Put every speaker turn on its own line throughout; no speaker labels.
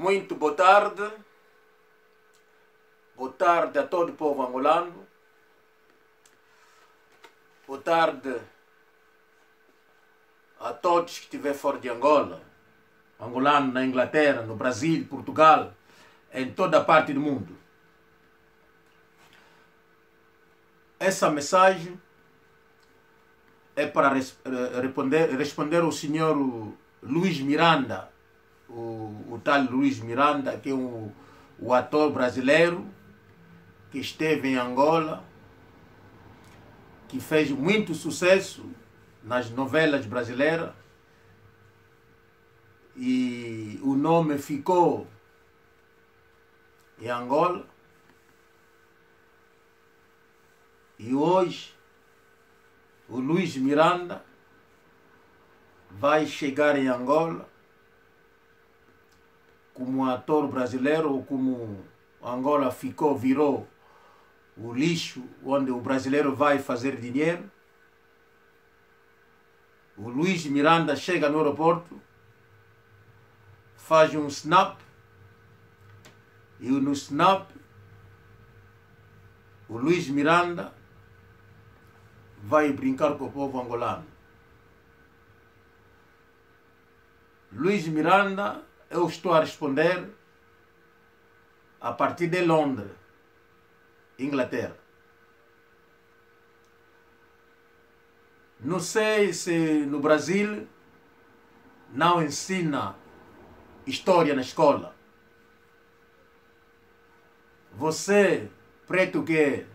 Muito boa tarde. Boa tarde a todo o povo angolano. Boa tarde a todos que estiverem fora de Angola. Angolano na Inglaterra, no Brasil, Portugal, em toda a parte do mundo. Essa mensagem é para responder ao senhor Luiz Miranda, o tal Luiz Miranda, que é o ator brasileiro que esteve em Angola, que fez muito sucesso nas novelas brasileiras e o nome ficou em Angola. E hoje o Luiz Miranda vai chegar em Angola como ator brasileiro, ou como Angola virou o lixo onde o brasileiro vai fazer dinheiro. O Luiz Miranda chega no aeroporto, faz um snap, e no snap o Luiz Miranda vai brincar com o povo angolano. Luiz Miranda, eu estou a responder a partir de Londres, Inglaterra. Não sei se no Brasil não ensina história na escola. Você, preto que é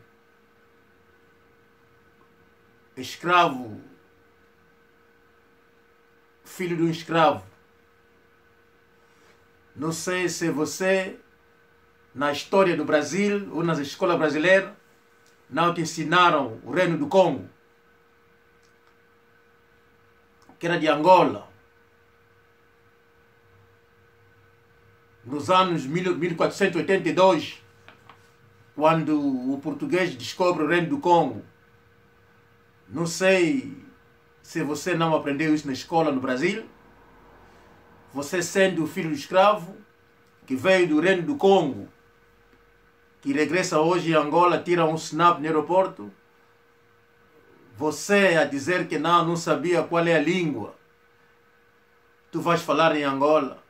escravo, filho de um escravo, não sei se você, na história do Brasil ou nas escolas brasileiras, não te ensinaram o Reino do Congo, que era de Angola, nos anos 1482, quando o português descobre o Reino do Congo. Não sei se você não aprendeu isso na escola no Brasil. Você, sendo filho de escravo, que veio do Reino do Congo, que regressa hoje em Angola, tira um snap no aeroporto, você a dizer que não sabia qual é a língua tu vais falar em Angola.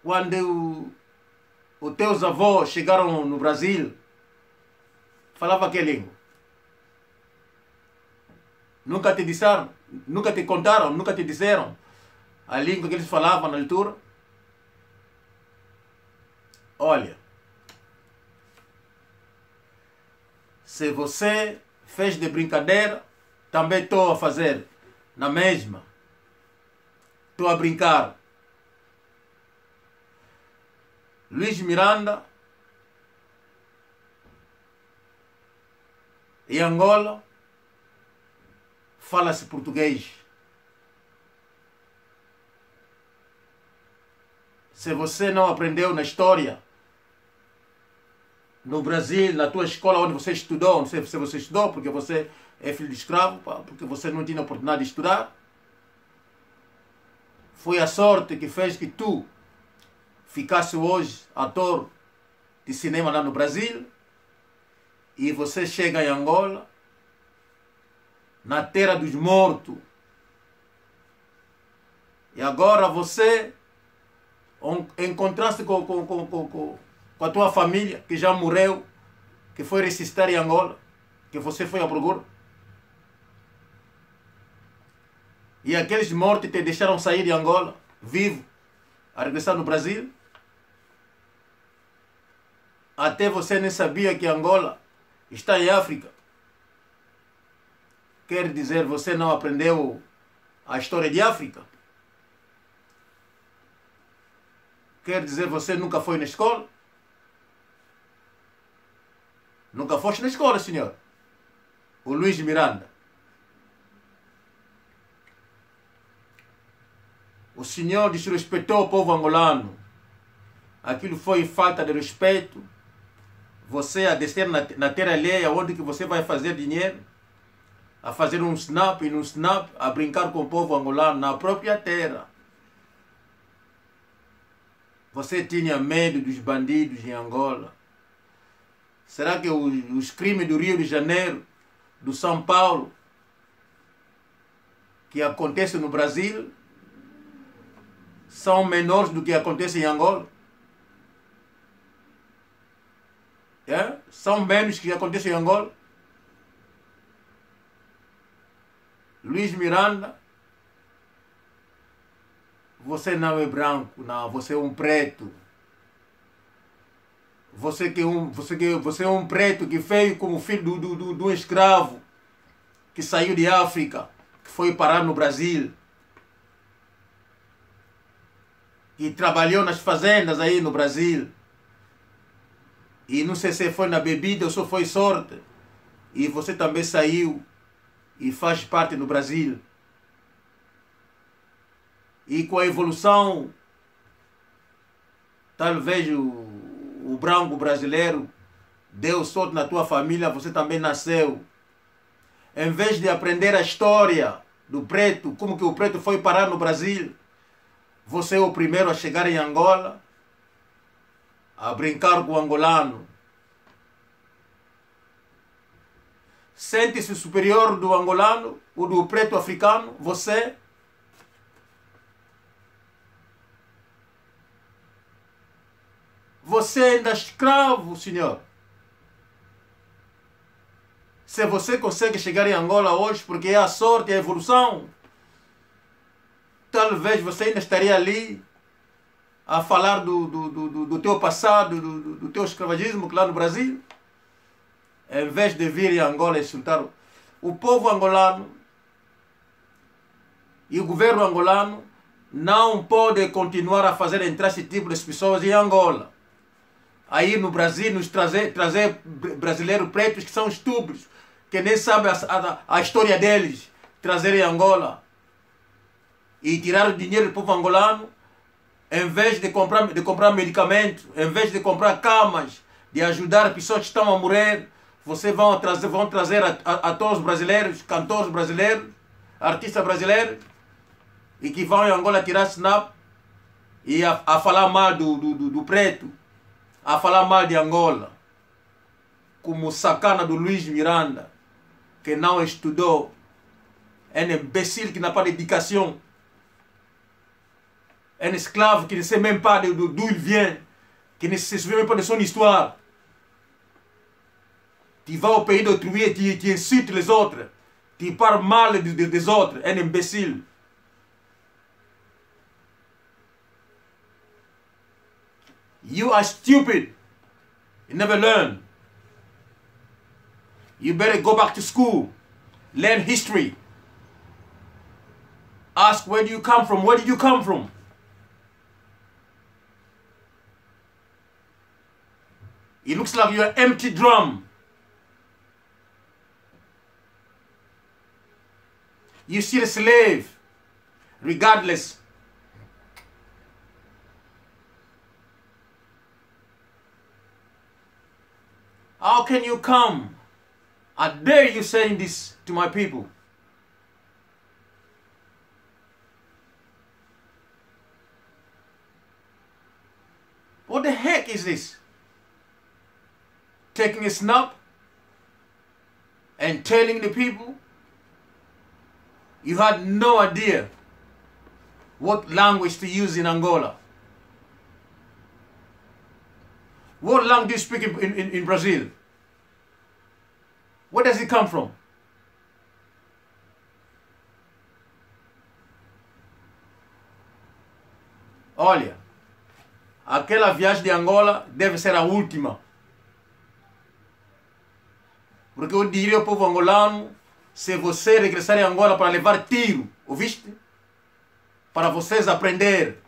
Quando os teus avós chegaram no Brasil, falava que língua? Nunca te disseram, nunca te contaram, nunca te disseram a língua que eles falavam na altura? Olha, se você fez de brincadeira, também estou a fazer na mesma. Estou a brincar. Luiz Miranda, em Angola, fala-se português. Se você não aprendeu na história, no Brasil, na tua escola onde você estudou, não sei se você estudou porque você é filho de escravo, porque você não tinha oportunidade de estudar, foi a sorte que fez que tu ficasse hoje ator de cinema lá no Brasil, e você chega em Angola, na terra dos mortos, e agora você encontraste com a tua família que já morreu, que foi ressuscitar em Angola, que você foi à procura, e aqueles mortos te deixaram sair de Angola vivo, a regressar no Brasil. Até você nem sabia que Angola está em África. Quer dizer, você não aprendeu a história de África? Quer dizer, você nunca foi na escola? Nunca foste na escola, senhor? O Luiz Miranda. O senhor desrespeitou o povo angolano. Aquilo foi falta de respeito. Você a descer na terra alheia, onde que você vai fazer dinheiro, a fazer um snap e no snap a brincar com o povo angolano na própria terra. Você tinha medo dos bandidos em Angola? Será que os crimes do Rio de Janeiro, do São Paulo, que acontecem no Brasil, são menores do que acontece em Angola? São menos que acontecem em Angola? Luiz Miranda, você não é branco, não, você é um preto. Você é um preto que veio como filho de um escravo que saiu de África, que foi parar no Brasil, que trabalhou nas fazendas aí no Brasil. E não sei se foi na bebida ou só foi sorte. E você também saiu e faz parte do Brasil. E com a evolução, talvez o branco brasileiro deu sorte na tua família, você também nasceu. Em vez de aprender a história do preto, como que o preto foi parar no Brasil, você é o primeiro a chegar em Angola, a brincar com o angolano. Sente-se superior do angolano ou do preto africano? Você ainda é escravo, senhor. Se você consegue chegar em Angola hoje, porque é a sorte, é a evolução, talvez você ainda estaria ali a falar do teu passado, do teu escravagismo lá no Brasil, em vez de vir em Angola insultar o povo angolano. E o governo angolano não pode continuar a fazer entrar esse tipo de pessoas em Angola. Aí no Brasil, nos trazer brasileiros pretos que são estúpidos, que nem sabem a história deles, trazer em Angola e tirar o dinheiro do povo angolano, em vez de comprar medicamentos, em vez de comprar camas, de ajudar pessoas que estão a morrer. Vocês vão trazer atores brasileiros, cantores brasileiros, artistas brasileiros, e que vão em Angola tirar snap e a falar mal do preto, a falar mal de Angola, como sacana do Luiz Miranda, que não estudou, é um imbecile que n'a pas d'éducation, é um escravo qui ne sait même pas d'où il vient, qui ne se souvient même pas de son histoire. Tu vas au pays d'autrui et tu insultes les autres, tu parles mal des autres, é um imbecile. You are stupid. You never learn. You better go back to school. Learn history. Ask, where do you come from? Where did you come from? It looks like you're an empty drum. You're still a slave. Regardless. How can you come? I dare you saying this to my people. What the heck is this? Taking a snap and telling the people you had no idea what language to use in Angola. What language do you speak in Brazil? Where does it come from? Olha, aquela viagem de Angola deve ser a última. Porque eu diria ao povo angolano, se você regressar em Angola para levar tiro, ouviste? Para vocês aprender.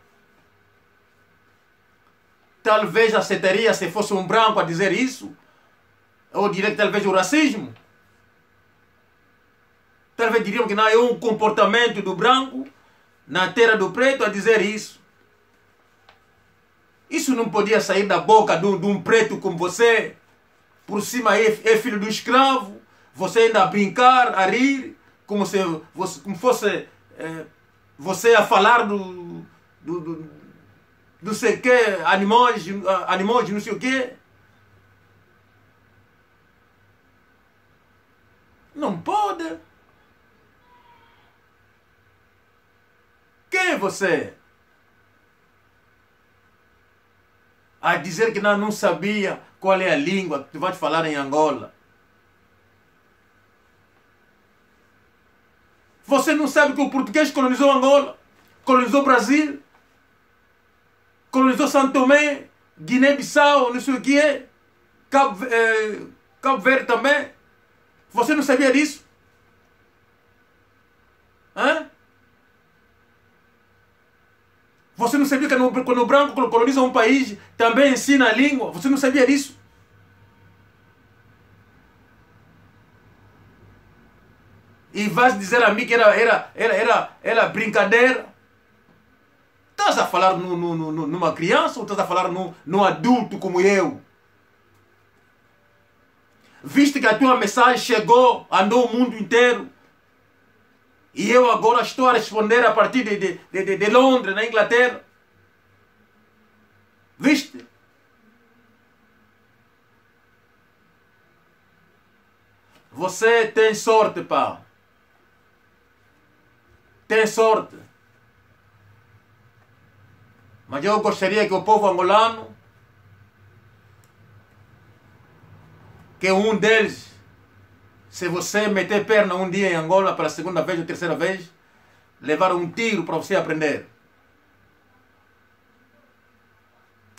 Talvez aceitaria se fosse um branco a dizer isso. Ou diria que talvez o racismo. Talvez diriam que não é um comportamento do branco na terra do preto a dizer isso. Isso não podia sair da boca de um preto como você. Por cima é filho do escravo. Você ainda a brincar, a rir, como se fosse você a falar do sei que, animais, não sei o quê. Não pode. Quem é você? A dizer que não sabia qual é a língua que tu vais falar em Angola. Você não sabe que o português colonizou Angola, colonizou Brasil, colonizou São Tomé, Guiné-Bissau, não sei o que é, Cabo Verde também. Você não sabia disso? Hã? Você não sabia que quando o branco coloniza um país, também ensina a língua? Você não sabia disso? E vais dizer a mim que era brincadeira? Estás a falar numa criança ou estás a falar num adulto como eu? Viste que a tua mensagem chegou, andou o mundo inteiro. E eu agora estou a responder a partir de Londres, na Inglaterra. Viste? Você tem sorte, pá. Tem sorte. Mas eu gostaria que o povo angolano, que um deles, se você meter perna um dia em Angola pela segunda vez ou terceira vez, levar um tiro para você aprender.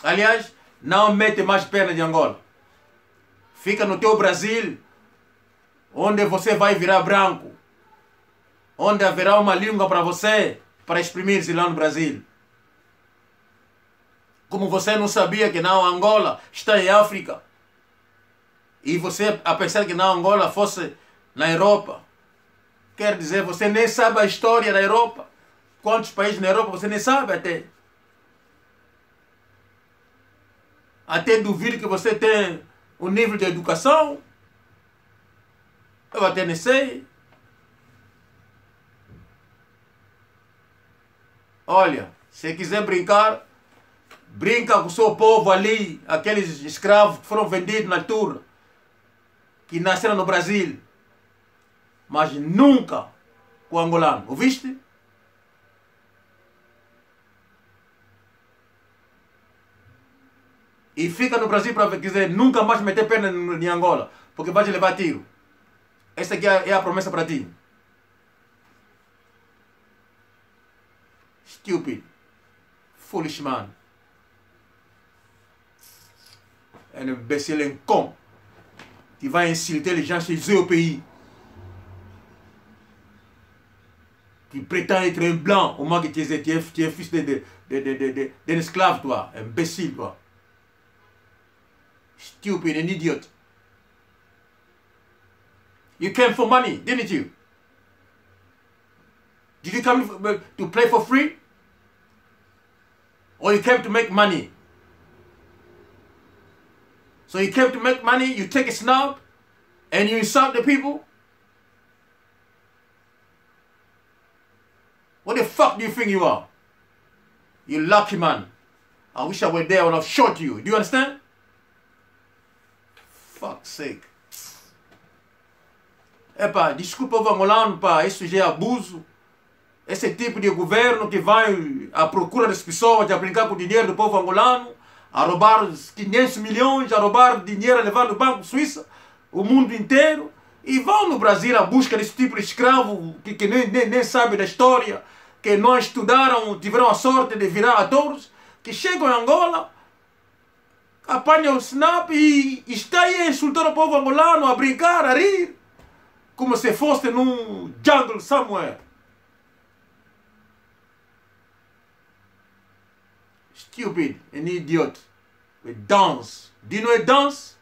Aliás, não mete mais perna de Angola. Fica no teu Brasil, onde você vai virar branco. Onde haverá uma língua para você, para exprimir-se lá no Brasil. Como você não sabia que não, Angola está em África. E você, a pensar que não, Angola fosse na Europa. Quer dizer, você nem sabe a história da Europa. Quantos países na Europa você nem sabe até. Até duvido que você tem um nível de educação. Eu até nem sei. Olha, se quiser brincar, brinca com o seu povo ali, aqueles escravos que foram vendidos na altura, que nasceram no Brasil, mas nunca com o angolano. Ouviste? E fica no Brasil para dizer nunca mais meter perna em Angola, porque vai te levar tiro. Essa aqui é a promessa para ti. Stupid. Foolish man. Un imbécile, un con. Tu vas insulter les gens chez eux au pays. Tu prétends être un blanc au moins que tu es fils d'un esclave, toi. Imbécile, toi. Stupid, an idiot. You came for money, didn't you? Did you come to play for free? Or you came to make money? So you came to make money, you take a snub, and you insult the people? What the fuck do you think you are? You lucky man. I wish I were there when I shot you. Do you understand? Fuck's sake. Epá, desculpa o angolano, pá, isso já é abuso. Esse tipo de governo que vai à procura das pessoas, a brincar com o dinheiro do povo angolano, a roubar 500 milhões, a roubar dinheiro, a levar no Banco Suíça, o mundo inteiro, e vão no Brasil à busca desse tipo de escravo que nem sabe da história, que não estudaram, tiveram a sorte de virar atores, que chegam em Angola, apanham o snap e está aí a insultar o povo angolano, a brincar, a rir, como se fosse num jungle somewhere. Stupid, an idiot. A dance. Do you know a dance?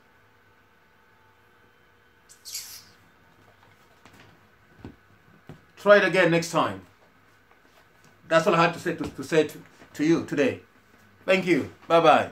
Try it again next time. That's all I had to say to you today. Thank you. Bye-bye.